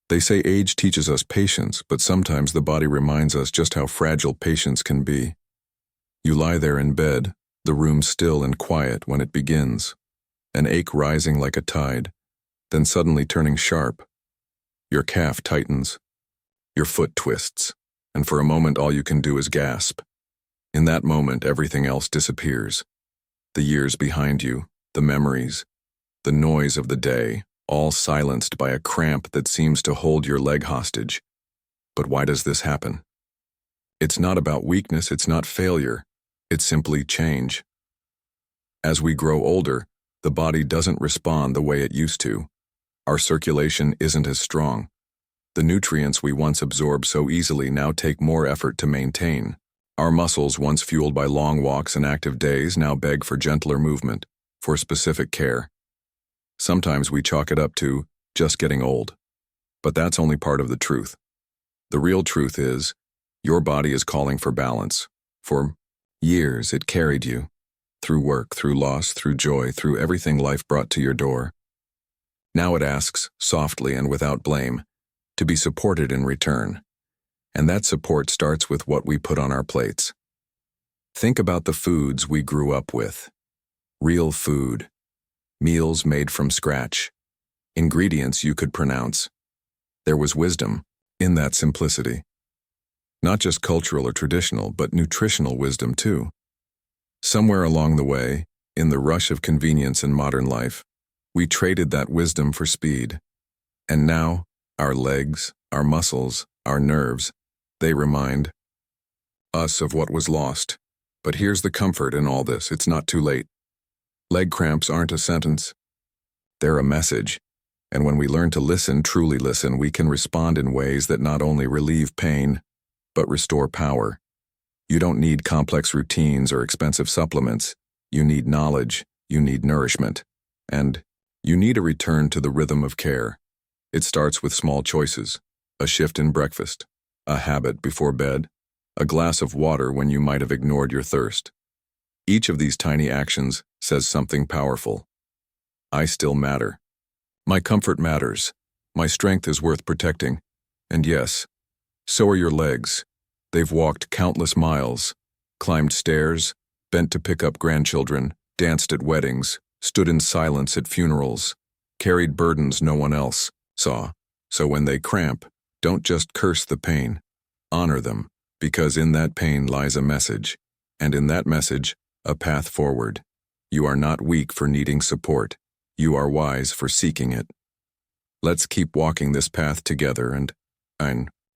They say age teaches us patience, but sometimes the body reminds us just how fragile patience can be. You lie there in bed, the room still and quiet when it begins, an ache rising like a tide, then suddenly turning sharp. Your calf tightens, your foot twists, and for a moment all you can do is gasp. In that moment, everything else disappears. The years behind you, the memories, the noise of the day, all silenced by a cramp that seems to hold your leg hostage. But why does this happen? It's not about weakness, it's not failure, it's simply change. As we grow older, the body doesn't respond the way it used to. Our circulation isn't as strong. The nutrients we once absorbed so easily now take more effort to maintain. Our muscles, once fueled by long walks and active days, now beg for gentler movement, for specific care. Sometimes we chalk it up to just getting old. But that's only part of the truth. The real truth is, your body is calling for balance. For years it carried you, through work, through loss, through joy, through everything life brought to your door. Now it asks, softly and without blame, to be supported in return. And that support starts with what we put on our plates. Think about the foods we grew up with. Real food. Meals made from scratch. Ingredients you could pronounce. There was wisdom in that simplicity. Not just cultural or traditional, but nutritional wisdom too. Somewhere along the way, in the rush of convenience in modern life, we traded that wisdom for speed. And now, our legs, our muscles, our nerves, they remind us of what was lost. But here's the comfort in all this, it's not too late. Leg cramps aren't a sentence. They're a message. And when we learn to listen, truly listen, we can respond in ways that not only relieve pain, but restore power. You don't need complex routines or expensive supplements. You need knowledge, you need nourishment, and you need a return to the rhythm of care. It starts with small choices, a shift in breakfast, a habit before bed, a glass of water when you might have ignored your thirst. Each of these tiny actions says something powerful. I still matter. My comfort matters. My strength is worth protecting. And yes, so are your legs. They've walked countless miles, climbed stairs, bent to pick up grandchildren, danced at weddings, stood in silence at funerals, carried burdens no one else saw. So when they cramp, don't just curse the pain. Honor them, because in that pain lies a message, and in that message, a path forward. You are not weak for needing support. You are wise for seeking it. Let's keep walking this path together and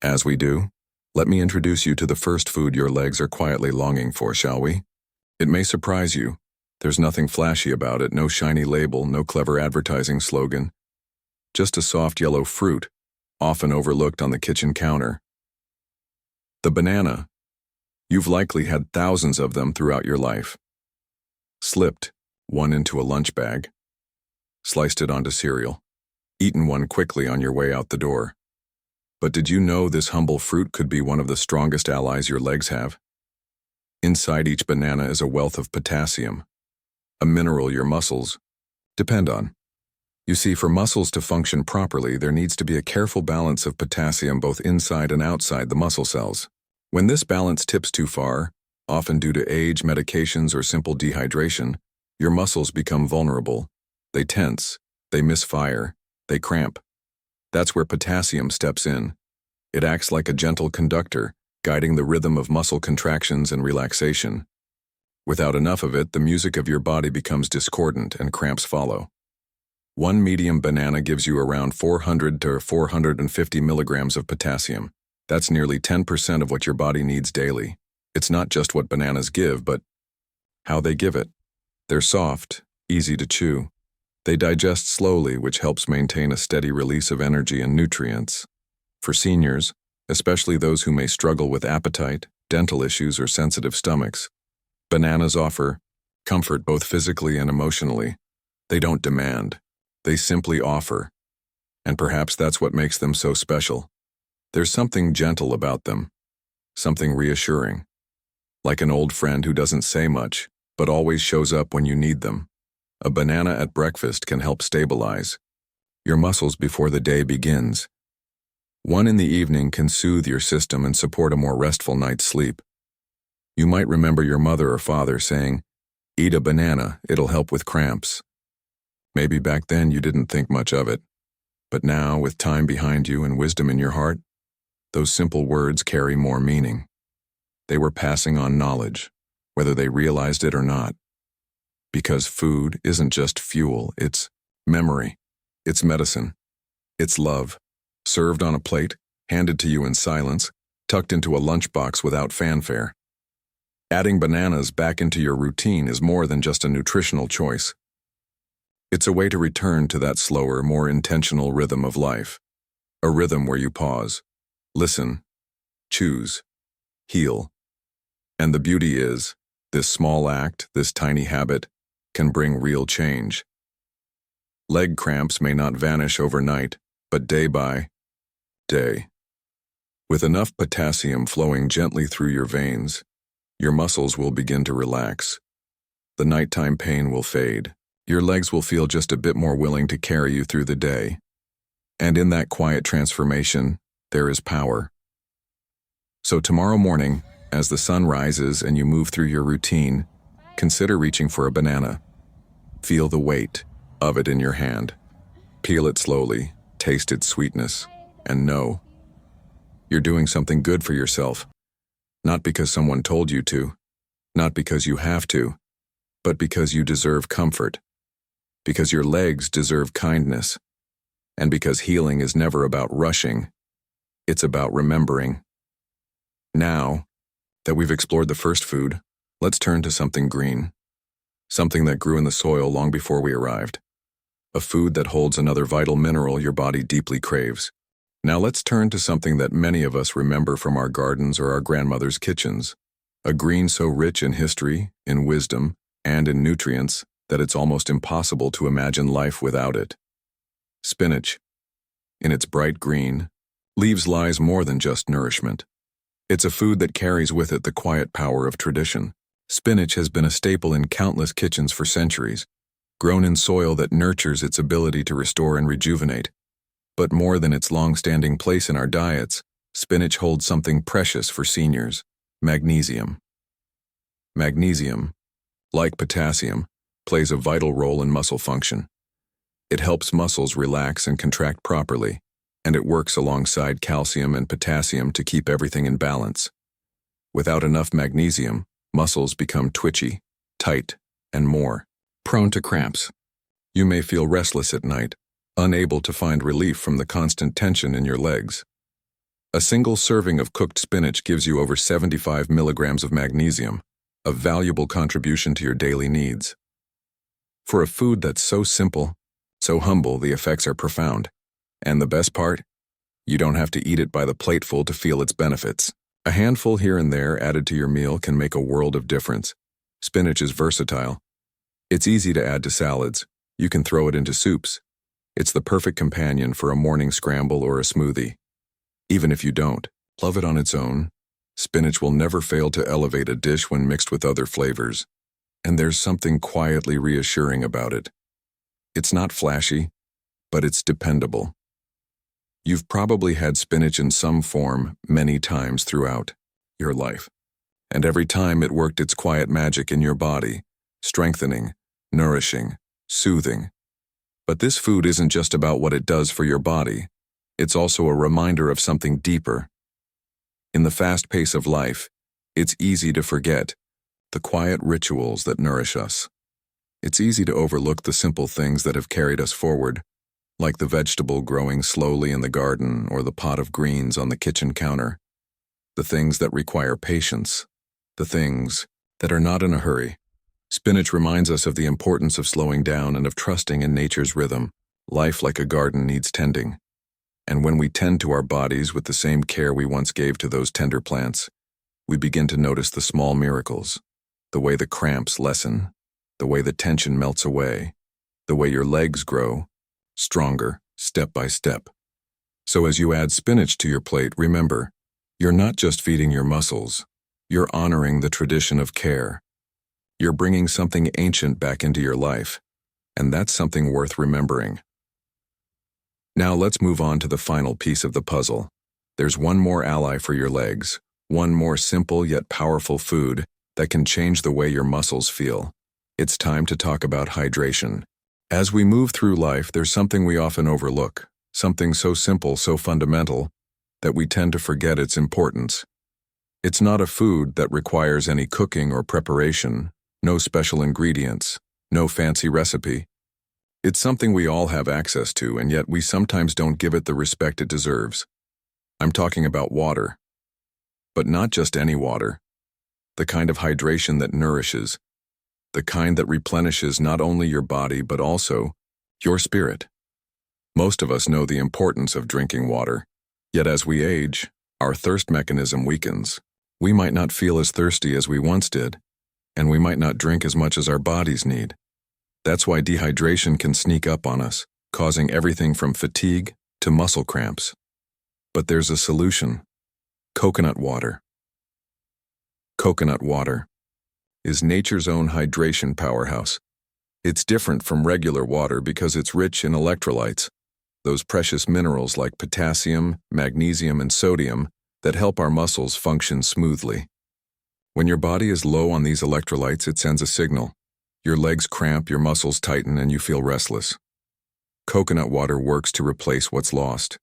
as we do, let me introduce you to the first food your legs are quietly longing for, shall we? It may surprise you. There's nothing flashy about it, no shiny label, no clever advertising slogan. Just a soft yellow fruit, often overlooked on the kitchen counter. The banana. You've likely had thousands of them throughout your life. Slipped one into a lunch bag, sliced it onto cereal, eaten one quickly on your way out the door. But did you know this humble fruit could be one of the strongest allies your legs have? Inside each banana is a wealth of potassium, a mineral your muscles depend on. You see, for muscles to function properly, there needs to be a careful balance of potassium both inside and outside the muscle cells. When this balance tips too far, often due to age, medications, or simple dehydration, your muscles become vulnerable. They tense, they misfire, they cramp. That's where potassium steps in. It acts like a gentle conductor, guiding the rhythm of muscle contractions and relaxation. Without enough of it, the music of your body becomes discordant and cramps follow. One medium banana gives you around 400 to 450 milligrams of potassium. That's nearly 10% of what your body needs daily. It's not just what bananas give, but how they give it. They're soft, easy to chew. They digest slowly, which helps maintain a steady release of energy and nutrients. For seniors, especially those who may struggle with appetite, dental issues, or sensitive stomachs, bananas offer comfort both physically and emotionally. They don't demand. They simply offer. And perhaps that's what makes them so special. There's something gentle about them, something reassuring. Like an old friend who doesn't say much, but always shows up when you need them. A banana at breakfast can help stabilize your muscles before the day begins. One in the evening can soothe your system and support a more restful night's sleep. You might remember your mother or father saying, "Eat a banana, it'll help with cramps." Maybe back then you didn't think much of it, but now, with time behind you and wisdom in your heart, those simple words carry more meaning. They were passing on knowledge, whether they realized it or not. Because food isn't just fuel, it's memory, it's medicine, it's love, served on a plate, handed to you in silence, tucked into a lunchbox without fanfare. Adding bananas back into your routine is more than just a nutritional choice. It's a way to return to that slower, more intentional rhythm of life. A rhythm where you pause, listen, choose, heal. And the beauty is, this small act, this tiny habit, can bring real change. Leg cramps may not vanish overnight, but day by day. With enough potassium flowing gently through your veins, your muscles will begin to relax. The nighttime pain will fade. Your legs will feel just a bit more willing to carry you through the day. And in that quiet transformation, there is power. So tomorrow morning, as the sun rises and you move through your routine, consider reaching for a banana. Feel the weight of it in your hand. Peel it slowly, taste its sweetness, and know you're doing something good for yourself. Not because someone told you to, not because you have to, but because you deserve comfort, because your legs deserve kindness, and because healing is never about rushing, it's about remembering. Now that we've explored the first food, let's turn to something green, something that grew in the soil long before we arrived, a food that holds another vital mineral your body deeply craves. Now let's turn to something that many of us remember from our gardens or our grandmother's kitchens, a green so rich in history, in wisdom, and in nutrients that it's almost impossible to imagine life without it. Spinach. In its bright green, leaves lies more than just nourishment. It's a food that carries with it the quiet power of tradition. Spinach has been a staple in countless kitchens for centuries, grown in soil that nurtures its ability to restore and rejuvenate. But more than its long-standing place in our diets, spinach holds something precious for seniors: magnesium. Magnesium, like potassium, plays a vital role in muscle function. It helps muscles relax and contract properly, and it works alongside calcium and potassium to keep everything in balance. Without enough magnesium, muscles become twitchy, tight, and more prone to cramps. You may feel restless at night, unable to find relief from the constant tension in your legs. A single serving of cooked spinach gives you over 75 milligrams of magnesium, a valuable contribution to your daily needs. For a food that's so simple, so humble, the effects are profound. And the best part? You don't have to eat it by the plateful to feel its benefits. A handful here and there added to your meal can make a world of difference. Spinach is versatile. It's easy to add to salads. You can throw it into soups. It's the perfect companion for a morning scramble or a smoothie. Even if you don't love it on its own, spinach will never fail to elevate a dish when mixed with other flavors. And there's something quietly reassuring about it. It's not flashy, but it's dependable. You've probably had spinach in some form many times throughout your life, and every time it worked its quiet magic in your body, strengthening, nourishing, soothing. But this food isn't just about what it does for your body. It's also a reminder of something deeper. In the fast pace of life, it's easy to forget the quiet rituals that nourish us. It's easy to overlook the simple things that have carried us forward, like the vegetable growing slowly in the garden or the pot of greens on the kitchen counter. The things that require patience, the things that are not in a hurry. Spinach reminds us of the importance of slowing down and of trusting in nature's rhythm. Life, like a garden, needs tending. And when we tend to our bodies with the same care we once gave to those tender plants, we begin to notice the small miracles, the way the cramps lessen, the way the tension melts away, the way your legs grow stronger, step by step. So as you add spinach to your plate, remember, you're not just feeding your muscles, you're honoring the tradition of care. You're bringing something ancient back into your life, and that's something worth remembering. Now let's move on to the final piece of the puzzle. There's one more ally for your legs, one more simple yet powerful food that can change the way your muscles feel. It's time to talk about hydration. As we move through life, there's something we often overlook, something so simple, so fundamental, that we tend to forget its importance. It's not a food that requires any cooking or preparation, no special ingredients, no fancy recipe. It's something we all have access to, and yet we sometimes don't give it the respect it deserves. I'm talking about water. But not just any water. The kind of hydration that nourishes. The kind that replenishes not only your body but also your spirit. Most of us know the importance of drinking water. Yet as we age, our thirst mechanism weakens. We might not feel as thirsty as we once did, and we might not drink as much as our bodies need. That's why dehydration can sneak up on us, causing everything from fatigue to muscle cramps. But there's a solution. Coconut water. Coconut water is nature's own hydration powerhouse. It's different from regular water because it's rich in electrolytes, those precious minerals like potassium, magnesium, and sodium that help our muscles function smoothly. When your body is low on these electrolytes, it sends a signal. Your legs cramp, your muscles tighten, and you feel restless. Coconut water works to replace what's lost.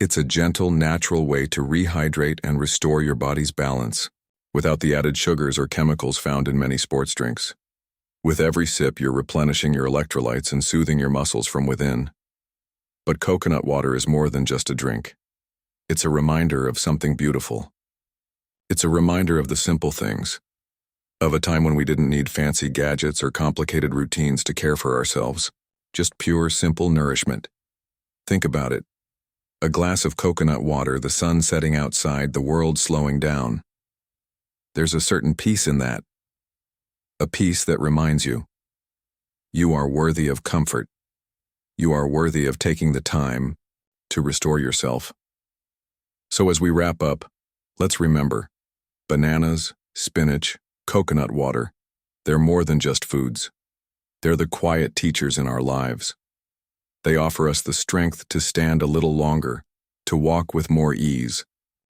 It's a gentle, natural way to rehydrate and restore your body's balance, without the added sugars or chemicals found in many sports drinks. With every sip, you're replenishing your electrolytes and soothing your muscles from within. But coconut water is more than just a drink. It's a reminder of something beautiful. It's a reminder of the simple things, of a time when we didn't need fancy gadgets or complicated routines to care for ourselves, just pure, simple nourishment. Think about it. A glass of coconut water, the sun setting outside, the world slowing down. There's a certain peace in that. A peace that reminds you, you are worthy of comfort. You are worthy of taking the time to restore yourself. So as we wrap up, let's remember, bananas, spinach, coconut water, they're more than just foods. They're the quiet teachers in our lives. They offer us the strength to stand a little longer, to walk with more ease,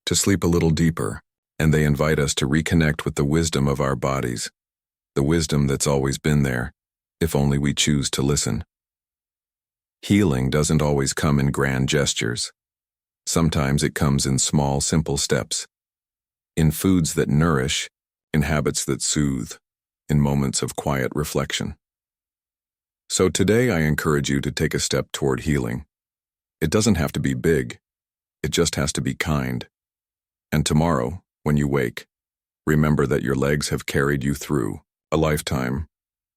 to sleep a little deeper, and they invite us to reconnect with the wisdom of our bodies, the wisdom that's always been there, if only we choose to listen. Healing doesn't always come in grand gestures. Sometimes it comes in small, simple steps, in foods that nourish, in habits that soothe, in moments of quiet reflection. So today I encourage you to take a step toward healing. It doesn't have to be big. It just has to be kind. And tomorrow, when you wake, remember that your legs have carried you through a lifetime.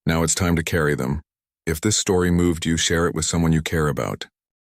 Now it's time to carry them. If this story moved you, share it with someone you care about.